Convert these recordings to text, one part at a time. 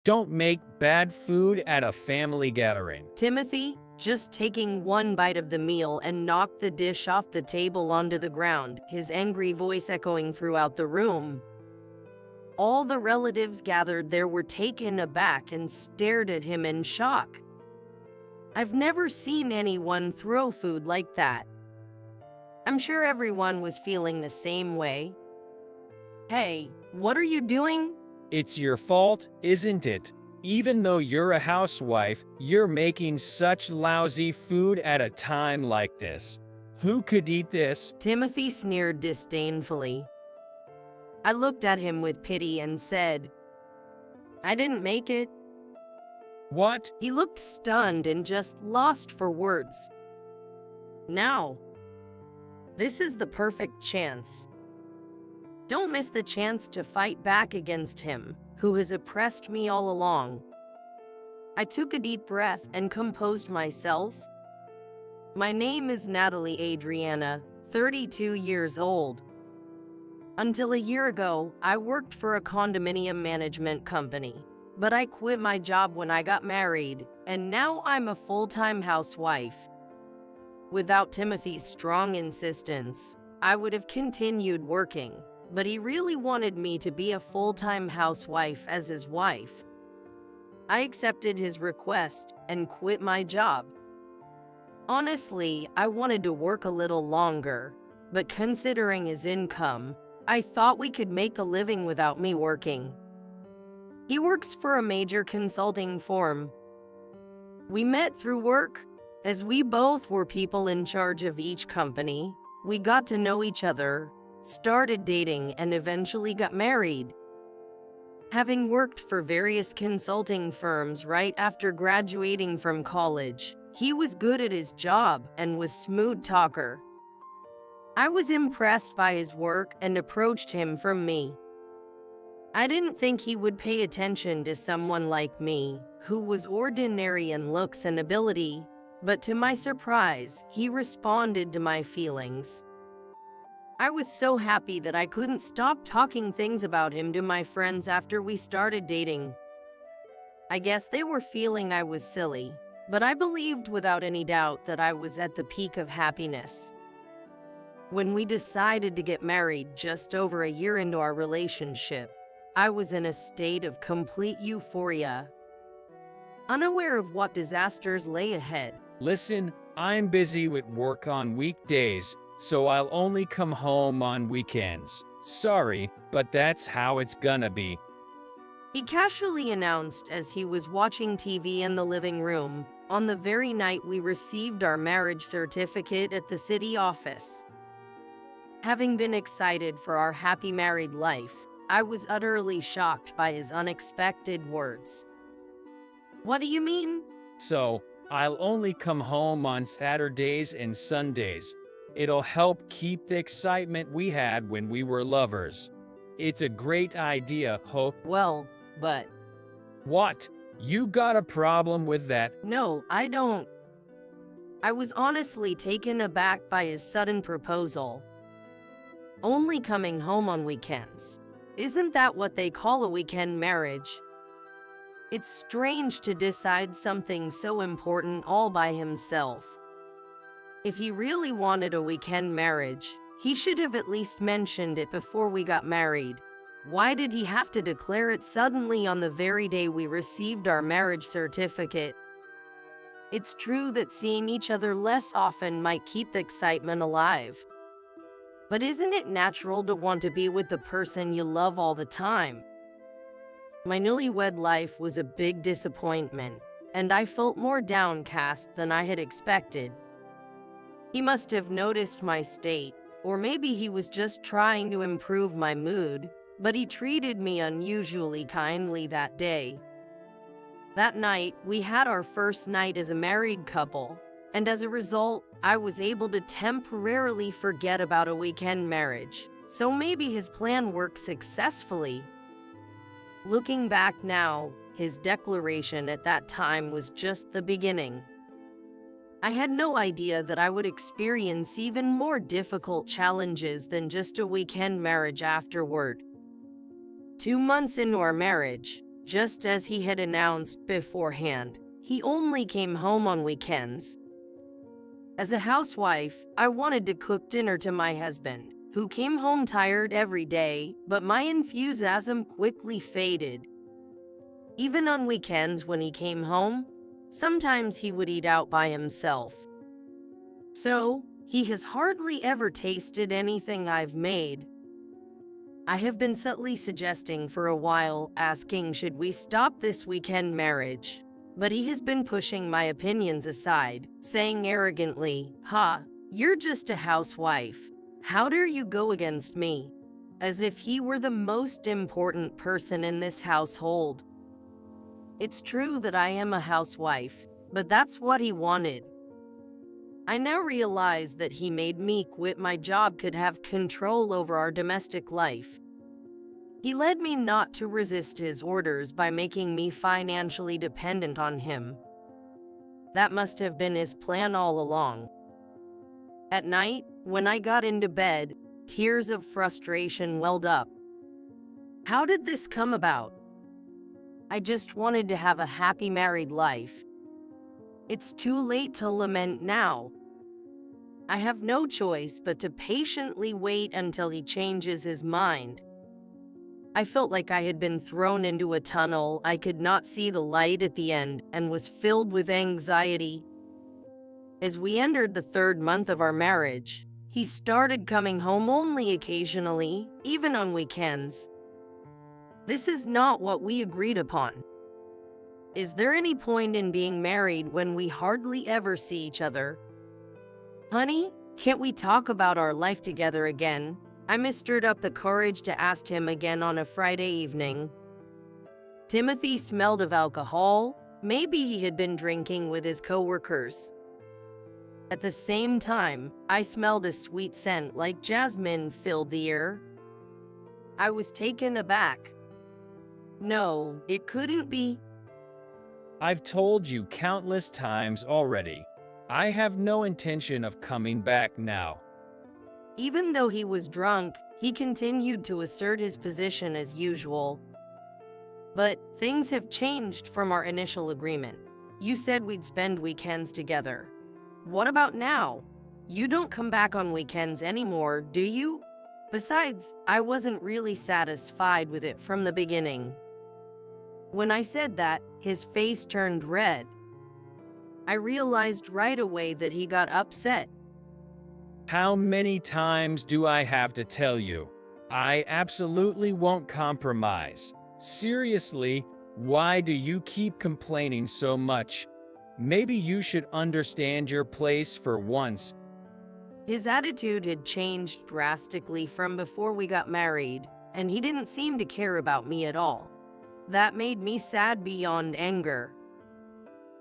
Don't make bad food at a family gathering. Timothy, just taking one bite of the meal and knocked the dish off the table onto the ground, his angry voice echoing throughout the room. All the relatives gathered there were taken aback and stared at him in shock. I've never seen anyone throw food like that. I'm sure everyone was feeling the same way. Hey, what are you doing? It's your fault, isn't it? Even though you're a housewife, you're making such lousy food at a time like this. Who could eat this? Timothy sneered disdainfully. I looked at him with pity and said, I didn't make it. What? He looked stunned and just lost for words. Now, this is the perfect chance. Don't miss the chance to fight back against him, who has oppressed me all along. I took a deep breath and composed myself. My name is Natalie Adriana, 32 years old. Until a year ago, I worked for a condominium management company, but I quit my job when I got married, and now I'm a full-time housewife. Without Timothy's strong insistence, I would have continued working, but he really wanted me to be a full-time housewife as his wife. I accepted his request and quit my job. Honestly, I wanted to work a little longer, but considering his income, I thought we could make a living without me working. He works for a major consulting firm. We met through work. As we both were people in charge of each company, we got to know each other, started dating, and eventually got married. Having worked for various consulting firms right after graduating from college, he was good at his job and was a smooth talker. I was impressed by his work and approached him from me. I didn't think he would pay attention to someone like me, who was ordinary in looks and ability, but to my surprise, he responded to my feelings. I was so happy that I couldn't stop talking things about him to my friends after we started dating. I guess they were feeling I was silly, but I believed without any doubt that I was at the peak of happiness. When we decided to get married just over a year into our relationship, I was in a state of complete euphoria, unaware of what disasters lay ahead. Listen, I'm busy with work on weekdays, so I'll only come home on weekends. Sorry, but that's how it's gonna be. He casually announced as he was watching TV in the living room, on the very night we received our marriage certificate at the city office. Having been excited for our happy married life, I was utterly shocked by his unexpected words. What do you mean? So, I'll only come home on Saturdays and Sundays. It'll help keep the excitement we had when we were lovers. It's a great idea, Ho. Well, but... What? You got a problem with that? No, I don't. I was honestly taken aback by his sudden proposal. Only coming home on weekends. Isn't that what they call a weekend marriage? It's strange to decide something so important all by himself. If he really wanted a weekend marriage, he should have at least mentioned it before we got married. Why did he have to declare it suddenly on the very day we received our marriage certificate? It's true that seeing each other less often might keep the excitement alive. But isn't it natural to want to be with the person you love all the time? My newlywed life was a big disappointment, and I felt more downcast than I had expected. He must have noticed my state, or maybe he was just trying to improve my mood, but he treated me unusually kindly that day. That night, we had our first night as a married couple, and as a result, I was able to temporarily forget about a weekend marriage, so maybe his plan worked successfully. Looking back now, his declaration at that time was just the beginning. I had no idea that I would experience even more difficult challenges than just a weekend marriage afterward. 2 months into our marriage, just as he had announced beforehand. He only came home on weekends. As a housewife, I wanted to cook dinner to my husband, who came home tired every day, but my enthusiasm quickly faded. Even on weekends when he came home, sometimes he would eat out by himself. So, he has hardly ever tasted anything I've made. I have been subtly suggesting for a while, asking should we stop this weekend marriage. But he has been pushing my opinions aside, saying arrogantly, you're just a housewife. How dare you go against me? As if he were the most important person in this household. It's true that I am a housewife, but that's what he wanted. I now realize that he made me quit my job could have control over our domestic life. He led me not to resist his orders by making me financially dependent on him. That must have been his plan all along. At night, when I got into bed, tears of frustration welled up. How did this come about? I just wanted to have a happy married life. It's too late to lament now. I have no choice but to patiently wait until he changes his mind. I felt like I had been thrown into a tunnel. I could not see the light at the end and was filled with anxiety. As we entered the 3rd month of our marriage, he started coming home only occasionally, even on weekends. This is not what we agreed upon. Is there any point in being married when we hardly ever see each other? Honey, can't we talk about our life together again? I mustered up the courage to ask him again on a Friday evening. Timothy smelled of alcohol. Maybe he had been drinking with his coworkers. At the same time, I smelled a sweet scent like jasmine filled the air. I was taken aback. No, it couldn't be. I've told you countless times already. I have no intention of coming back now. Even though he was drunk, he continued to assert his position as usual. But things have changed from our initial agreement. You said we'd spend weekends together. What about now? You don't come back on weekends anymore, do you? Besides, I wasn't really satisfied with it from the beginning. When I said that, his face turned red. I realized right away that he got upset. How many times do I have to tell you? I absolutely won't compromise. Seriously, why do you keep complaining so much? Maybe you should understand your place for once. His attitude had changed drastically from before we got married, and he didn't seem to care about me at all. That made me sad beyond anger.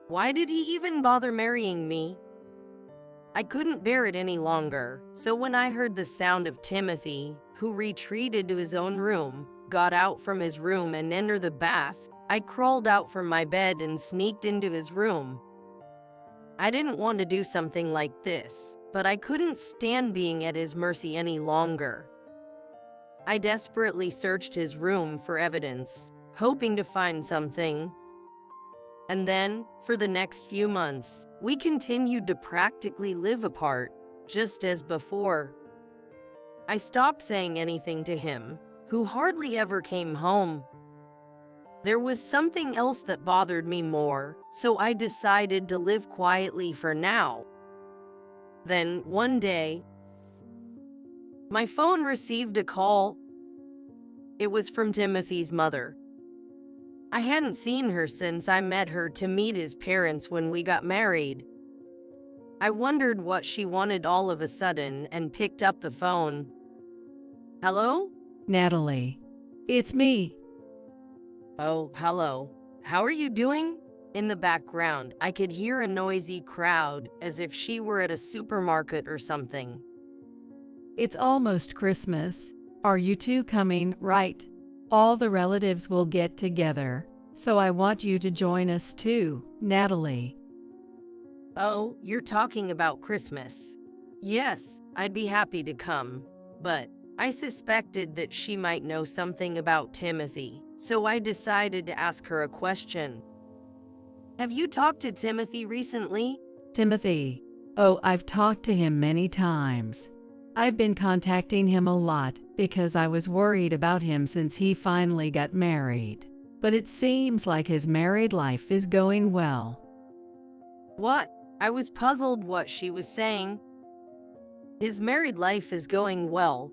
Why did he even bother marrying me? I couldn't bear it any longer, so when I heard the sound of Timothy, who retreated to his own room, got out from his room and entered the bath, I crawled out from my bed and sneaked into his room. I didn't want to do something like this, but I couldn't stand being at his mercy any longer. I desperately searched his room for evidence, hoping to find something. And then, for the next few months, we continued to practically live apart, just as before. I stopped saying anything to him, who hardly ever came home. There was something else that bothered me more, so I decided to live quietly for now. Then, one day, my phone received a call. It was from Timothy's mother. I hadn't seen her since I met her to meet his parents when we got married. I wondered what she wanted all of a sudden and picked up the phone. Hello? Natalie, it's me. Oh, hello. How are you doing? In the background, I could hear a noisy crowd, as if she were at a supermarket or something. It's almost Christmas. Are you two coming, right? All the relatives will get together, so I want you to join us too, Natalie. Oh, you're talking about Christmas. Yes, I'd be happy to come, but I suspected that she might know something about Timothy, so I decided to ask her a question. Have you talked to Timothy recently? Timothy. Oh, I've talked to him many times. I've been contacting him a lot because I was worried about him since he finally got married. But it seems like his married life is going well. What? I was puzzled what she was saying. His married life is going well.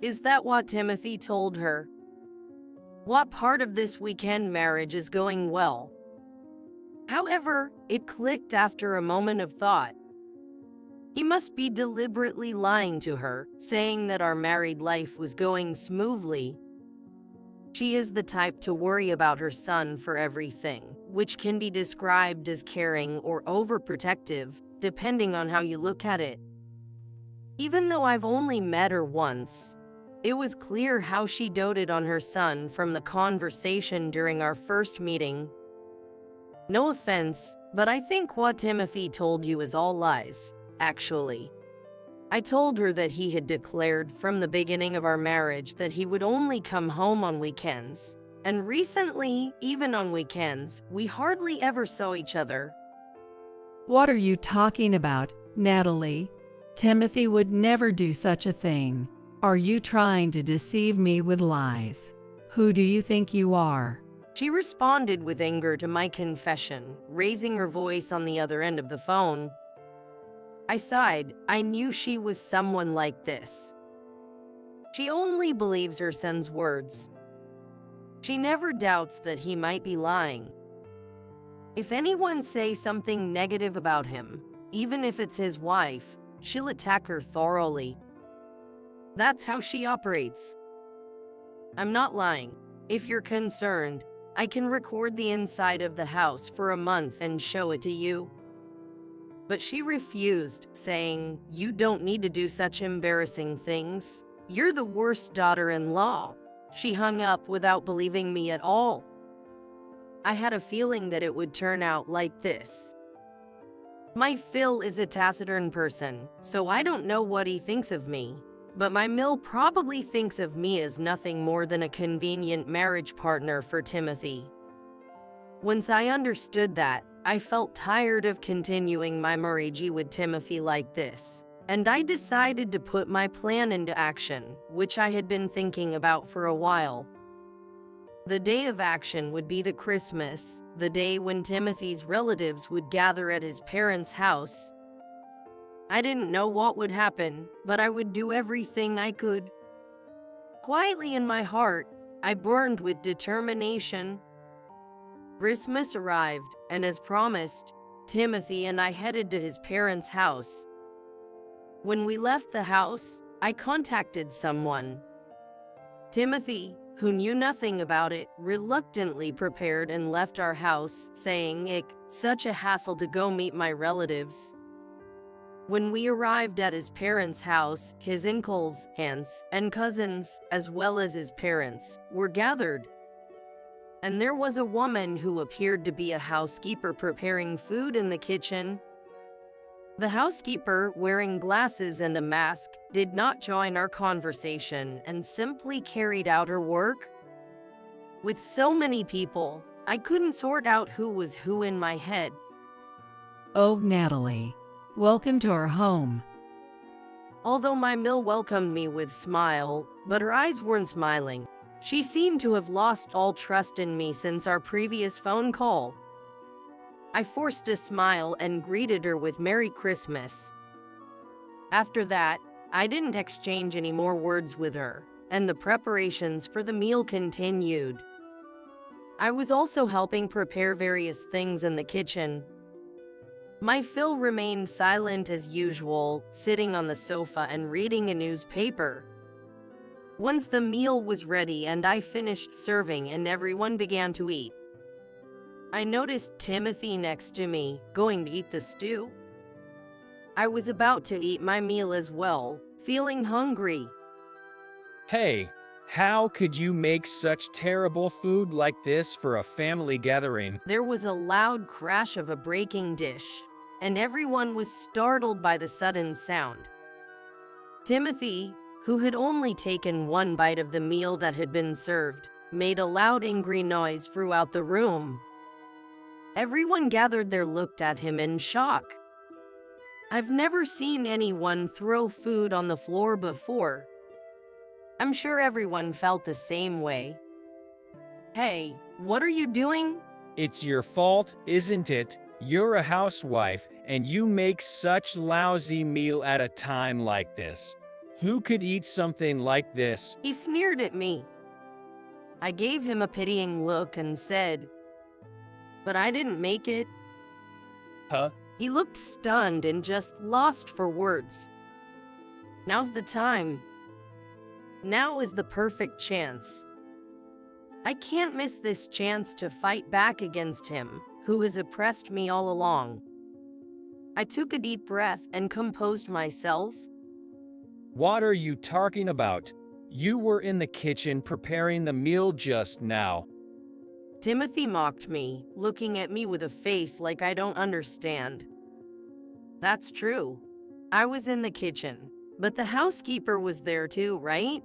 Is that what Timothy told her? What part of this weekend marriage is going well? However, it clicked after a moment of thought. He must be deliberately lying to her, saying that our married life was going smoothly. She is the type to worry about her son for everything, which can be described as caring or overprotective, depending on how you look at it. Even though I've only met her once, it was clear how she doted on her son from the conversation during our first meeting. No offense, but I think what Timothy told you is all lies, actually. I told her that he had declared from the beginning of our marriage that he would only come home on weekends. And recently, even on weekends, we hardly ever saw each other. What are you talking about, Natalie? Timothy would never do such a thing. Are you trying to deceive me with lies? Who do you think you are? She responded with anger to my confession, raising her voice on the other end of the phone. I sighed. I knew she was someone like this. She only believes her son's words. She never doubts that he might be lying. If anyone says something negative about him, even if it's his wife, she'll attack her thoroughly. That's how she operates. I'm not lying. If you're concerned, I can record the inside of the house for a month and show it to you. But she refused, saying, "You don't need to do such embarrassing things. You're the worst daughter-in-law." She hung up without believing me at all. I had a feeling that it would turn out like this. My Phil is a taciturn person, so I don't know what he thinks of me. But my Mill probably thinks of me as nothing more than a convenient marriage partner for Timothy. Once I understood that, I felt tired of continuing my marriage with Timothy like this, and I decided to put my plan into action, which I had been thinking about for a while. The day of action would be the Christmas, the day when Timothy's relatives would gather at his parents' house. I didn't know what would happen, but I would do everything I could. Quietly in my heart, I burned with determination. Christmas arrived, and as promised, Timothy and I headed to his parents' house. When we left the house, I contacted someone. Timothy, who knew nothing about it, reluctantly prepared and left our house, saying, such a hassle to go meet my relatives." When we arrived at his parents' house, his uncles, aunts, and cousins, as well as his parents, were gathered. And there was a woman who appeared to be a housekeeper preparing food in the kitchen. The housekeeper, wearing glasses and a mask, did not join our conversation and simply carried out her work. With so many people, I couldn't sort out who was who in my head. Oh, Natalie. Welcome to our home. Although my Mill welcomed me with a smile, but her eyes weren't smiling. She seemed to have lost all trust in me since our previous phone call. I forced a smile and greeted her with Merry Christmas. After that, I didn't exchange any more words with her, and the preparations for the meal continued. I was also helping prepare various things in the kitchen. My Phil remained silent as usual, sitting on the sofa and reading a newspaper. Once the meal was ready and I finished serving and everyone began to eat, I noticed Timothy next to me, going to eat the stew. I was about to eat my meal as well, feeling hungry. Hey, how could you make such terrible food like this for a family gathering? There was a loud crash of a breaking dish, and everyone was startled by the sudden sound. Timothy, who had only taken one bite of the meal that had been served, made a loud angry noise throughout the room. Everyone gathered there looked at him in shock. I've never seen anyone throw food on the floor before. I'm sure everyone felt the same way. Hey, what are you doing? It's your fault, isn't it? You're a housewife, and you make such lousy meal at a time like this. Who could eat something like this? He sneered at me. I gave him a pitying look and said, "But I didn't make it." Huh? He looked stunned and just lost for words. Now's the time. Now is the perfect chance. I can't miss this chance to fight back against him, who has oppressed me all along. I took a deep breath and composed myself. What are you talking about? You were in the kitchen preparing the meal just now. Timothy mocked me, looking at me with a face like I don't understand. That's true. I was in the kitchen, but the housekeeper was there too, right?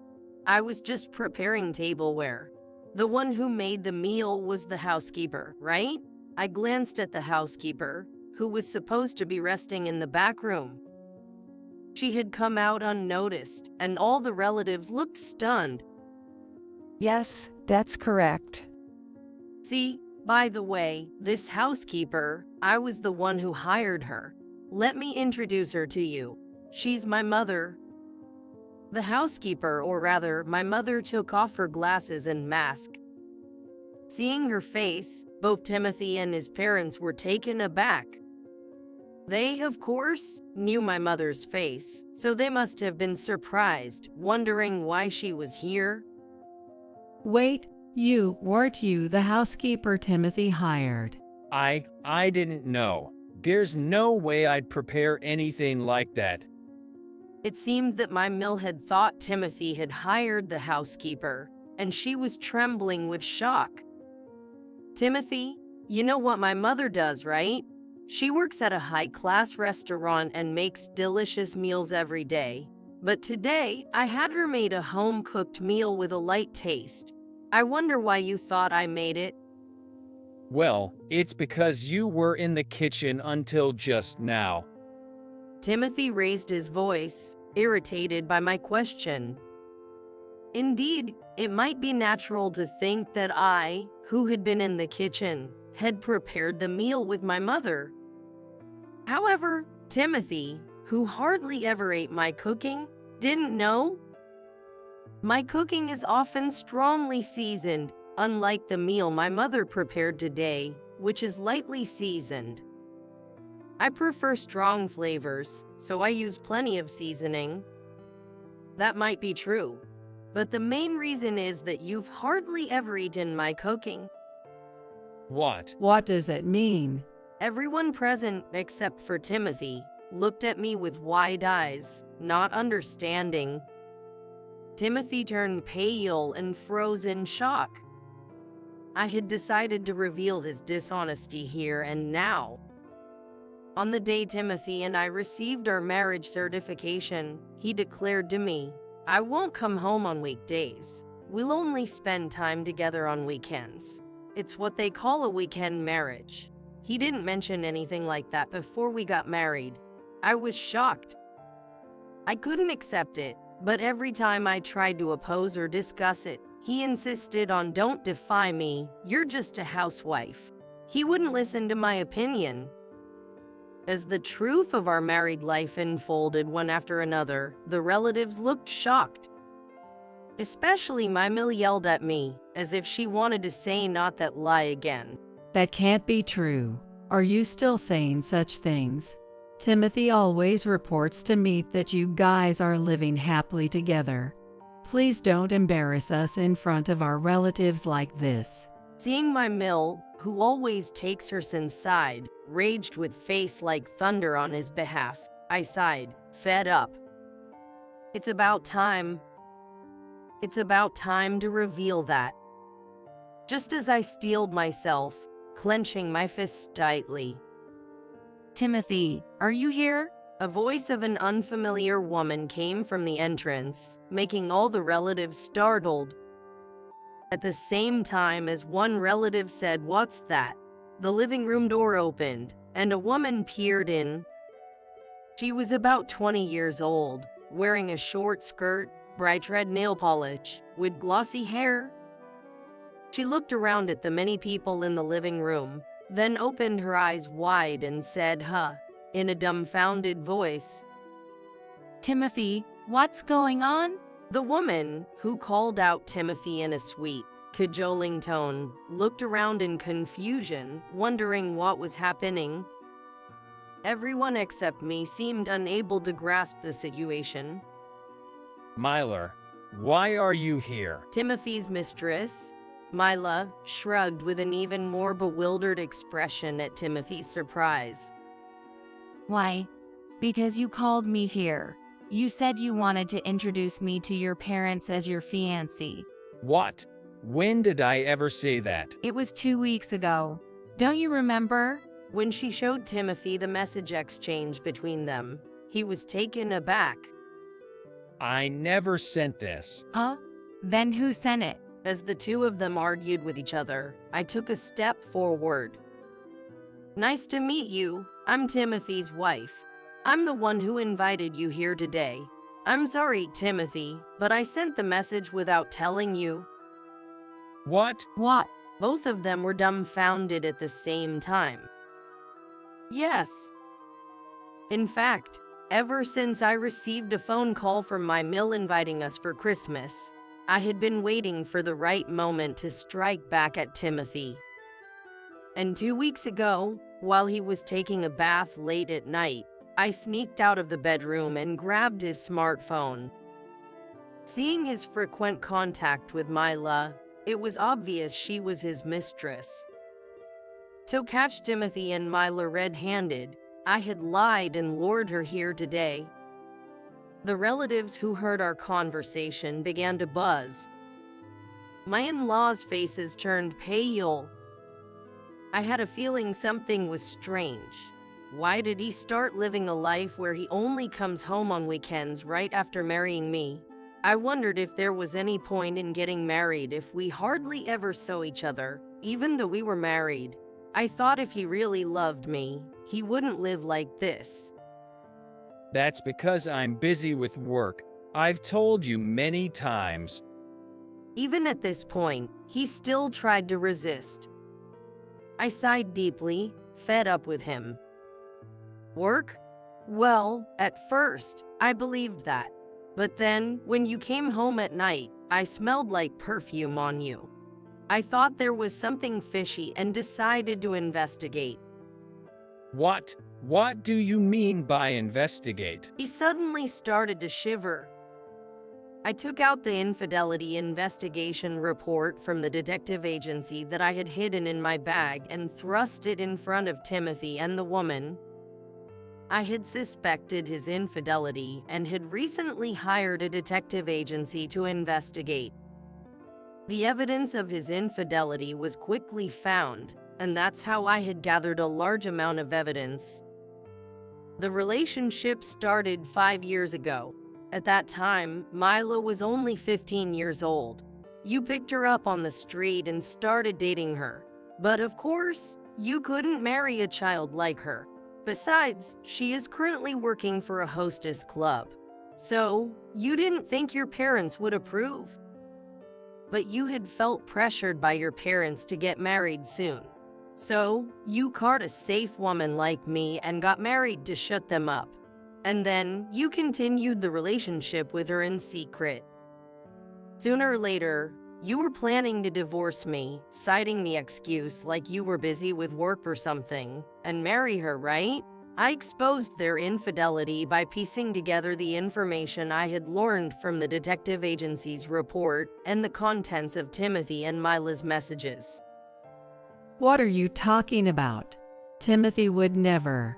I was just preparing tableware. The one who made the meal was the housekeeper, right? I glanced at the housekeeper, who was supposed to be resting in the back room. She had come out unnoticed, and all the relatives looked stunned. Yes, that's correct. See, by the way, this housekeeper, I was the one who hired her. Let me introduce her to you. She's my mother. The housekeeper, or rather, my mother, took off her glasses and mask. Seeing her face, both Timothy and his parents were taken aback. They, of course, knew my mother's face, so they must have been surprised, wondering why she was here. Wait, weren't you the housekeeper Timothy hired? I didn't know. There's no way I'd prepare anything like that. It seemed that my mill had thought Timothy had hired the housekeeper, and she was trembling with shock. Timothy, you know what my mother does, right? She works at a high-class restaurant and makes delicious meals every day. But today, I had her made a home-cooked meal with a light taste. I wonder why you thought I made it. Well, it's because you were in the kitchen until just now. Timothy raised his voice, irritated by my question. Indeed, it might be natural to think that I, who had been in the kitchen, had prepared the meal with my mother. However, Timothy, who hardly ever ate my cooking, didn't know. My cooking is often strongly seasoned, unlike the meal my mother prepared today, which is lightly seasoned. I prefer strong flavors, so I use plenty of seasoning. That might be true, but the main reason is that you've hardly ever eaten my cooking. What? What does that mean? Everyone present, except for Timothy, looked at me with wide eyes, not understanding. Timothy turned pale and froze in shock. I had decided to reveal his dishonesty here and now. On the day Timothy and I received our marriage certification, he declared to me, "I won't come home on weekdays. We'll only spend time together on weekends. It's what they call a weekend marriage." He didn't mention anything like that before we got married. I was shocked. I couldn't accept it, but every time I tried to oppose or discuss it, he insisted on, "Don't defy me, you're just a housewife." He wouldn't listen to my opinion. As the truth of our married life unfolded one after another, the relatives looked shocked. Especially my mill yelled at me, as if she wanted to say not that lie again. That can't be true. Are you still saying such things? Timothy always reports to me that you guys are living happily together. Please don't embarrass us in front of our relatives like this. Seeing my mill, who always takes her son's side, raged with face like thunder on his behalf, I sighed, fed up. It's about time. It's about time to reveal that. Just as I steeled myself, clenching my fists tightly. "Timothy, are you here?" A voice of an unfamiliar woman came from the entrance, making all the relatives startled. At the same time as one relative said, "What's that?" the living room door opened, and a woman peered in. She was about 20 years old, wearing a short skirt, bright red nail polish, with glossy hair. She looked around at the many people in the living room, then opened her eyes wide and said, "Huh," in a dumbfounded voice. Timothy, what's going on? The woman, who called out Timothy in a sweet, cajoling tone, looked around in confusion, wondering what was happening. Everyone except me seemed unable to grasp the situation. Myler, why are you here? Timothy's mistress, Mila, shrugged with an even more bewildered expression at Timothy's surprise. Why? Because you called me here. You said you wanted to introduce me to your parents as your fiancé. What? When did I ever say that? It was 2 weeks ago. Don't you remember? When she showed Timothy the message exchange between them, he was taken aback. I never sent this. Huh? Then who sent it? As the two of them argued with each other, I took a step forward. "Nice to meet you. I'm Timothy's wife. I'm the one who invited you here today. I'm sorry, Timothy, but I sent the message without telling you." What? What? Both of them were dumbfounded at the same time. Yes. In fact, ever since I received a phone call from my mill inviting us for Christmas, I had been waiting for the right moment to strike back at Timothy. And 2 weeks ago, while he was taking a bath late at night, I sneaked out of the bedroom and grabbed his smartphone. Seeing his frequent contact with Mila, it was obvious she was his mistress. To catch Timothy and Mila red-handed, I had lied and lured her here today. The relatives who heard our conversation began to buzz. My in-laws' faces turned pale. I had a feeling something was strange. Why did he start living a life where he only comes home on weekends right after marrying me? I wondered if there was any point in getting married if we hardly ever saw each other, even though we were married. I thought if he really loved me, he wouldn't live like this. That's because I'm busy with work. I've told you many times. Even at this point, he still tried to resist. I sighed deeply, fed up with him. Work? Well, at first, I believed that. But then, when you came home at night, I smelled like perfume on you. I thought there was something fishy and decided to investigate. What? What do you mean by investigate? He suddenly started to shiver. I took out the infidelity investigation report from the detective agency that I had hidden in my bag and thrust it in front of Timothy and the woman. I had suspected his infidelity and had recently hired a detective agency to investigate. The evidence of his infidelity was quickly found, and that's how I had gathered a large amount of evidence. The relationship started 5 years ago. At that time, Mila was only 15 years old. You picked her up on the street and started dating her. But of course, you couldn't marry a child like her. Besides, she is currently working for a hostess club. So, you didn't think your parents would approve. But you had felt pressured by your parents to get married soon. So, you caught a safe woman like me and got married to shut them up. And then, you continued the relationship with her in secret. Sooner or later, you were planning to divorce me, citing the excuse like you were busy with work or something, and marry her, right? I exposed their infidelity by piecing together the information I had learned from the detective agency's report and the contents of Timothy and Mila's messages. What are you talking about? Timothy would never.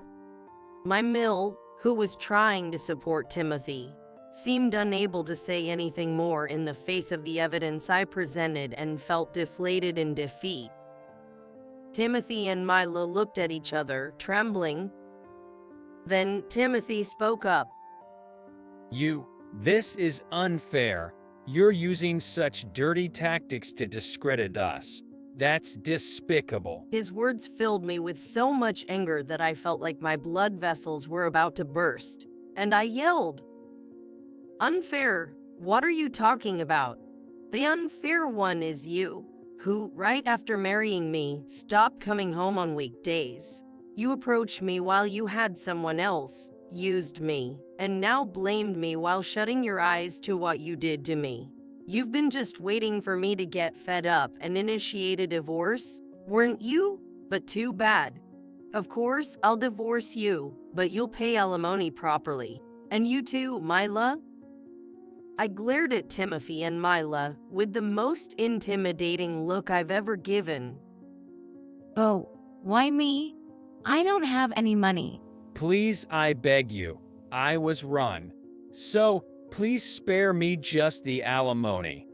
My mill, who was trying to support Timothy, seemed unable to say anything more in the face of the evidence I presented and felt deflated in defeat. Timothy and Mila looked at each other, trembling. Then Timothy spoke up. This is unfair. You're using such dirty tactics to discredit us. That's despicable. His words filled me with so much anger that I felt like my blood vessels were about to burst, and I yelled, "Unfair? What are you talking about? The unfair one is you, who, right after marrying me, stopped coming home on weekdays. You approached me while you had someone else, used me, and now blamed me while shutting your eyes to what you did to me. You've been just waiting for me to get fed up and initiate a divorce, weren't you? But too bad. Of course, I'll divorce you, but you'll pay alimony properly. And you too, Mila." I glared at Timothy and Mila with the most intimidating look I've ever given. Oh, why me? I don't have any money. Please, I beg you. I was run. So, please spare me just the alimony.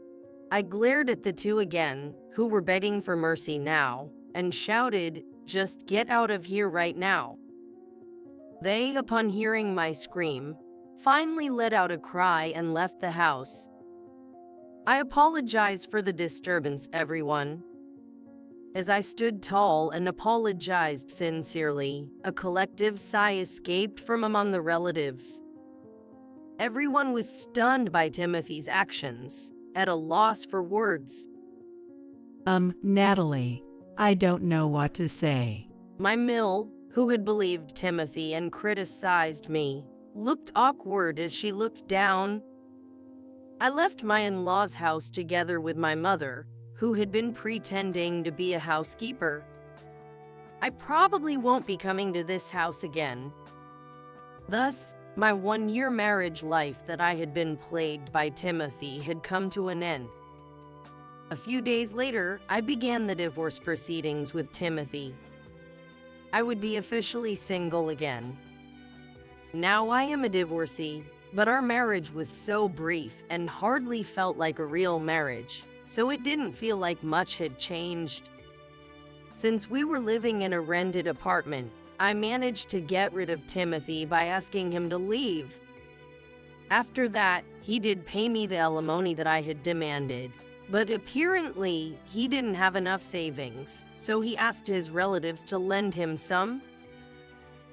I glared at the two again, who were begging for mercy now, and shouted, "Just get out of here right now." They, upon hearing my scream, finally let out a cry and left the house. I apologize for the disturbance, everyone. As I stood tall and apologized sincerely, a collective sigh escaped from among the relatives. Everyone was stunned by Timothy's actions, at a loss for words. Natalie, I don't know what to say. My Mill, who had believed Timothy and criticized me, looked awkward as she looked down. I left my in-laws' house together with my mother, who had been pretending to be a housekeeper. I probably won't be coming to this house again. Thus, my one-year marriage life that I had been plagued by Timothy had come to an end. A few days later, I began the divorce proceedings with Timothy. I would be officially single again. Now I am a divorcee, but our marriage was so brief and hardly felt like a real marriage, so it didn't feel like much had changed. Since we were living in a rented apartment, I managed to get rid of Timothy by asking him to leave. After that, he did pay me the alimony that I had demanded, but apparently he didn't have enough savings, so he asked his relatives to lend him some.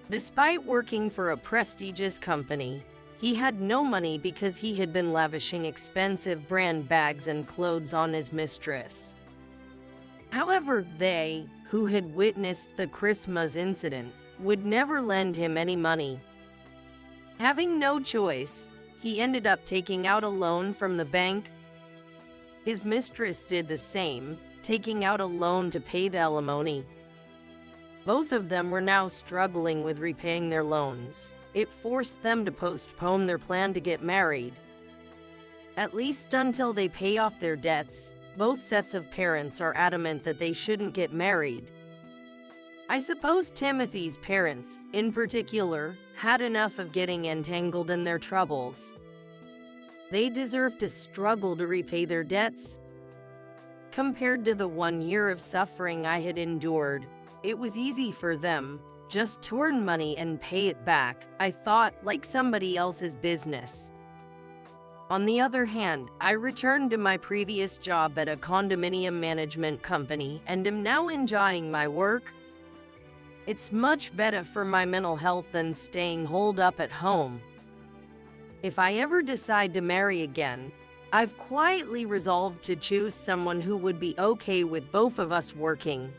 Despite working for a prestigious company, he had no money because he had been lavishing expensive brand bags and clothes on his mistress. However, they, who had witnessed the Christmas incident, would never lend him any money. Having no choice, he ended up taking out a loan from the bank. His mistress did the same, taking out a loan to pay the alimony. Both of them were now struggling with repaying their loans. It forced them to postpone their plan to get married. At least until they pay off their debts, both sets of parents are adamant that they shouldn't get married. I suppose Timothy's parents, in particular, had enough of getting entangled in their troubles. They deserve to struggle to repay their debts. Compared to the 1 year of suffering I had endured, it was easy for them. Just to earn money and pay it back, I thought, like somebody else's business. On the other hand, I returned to my previous job at a condominium management company and am now enjoying my work. It's much better for my mental health than staying holed up at home. If I ever decide to marry again, I've quietly resolved to choose someone who would be okay with both of us working.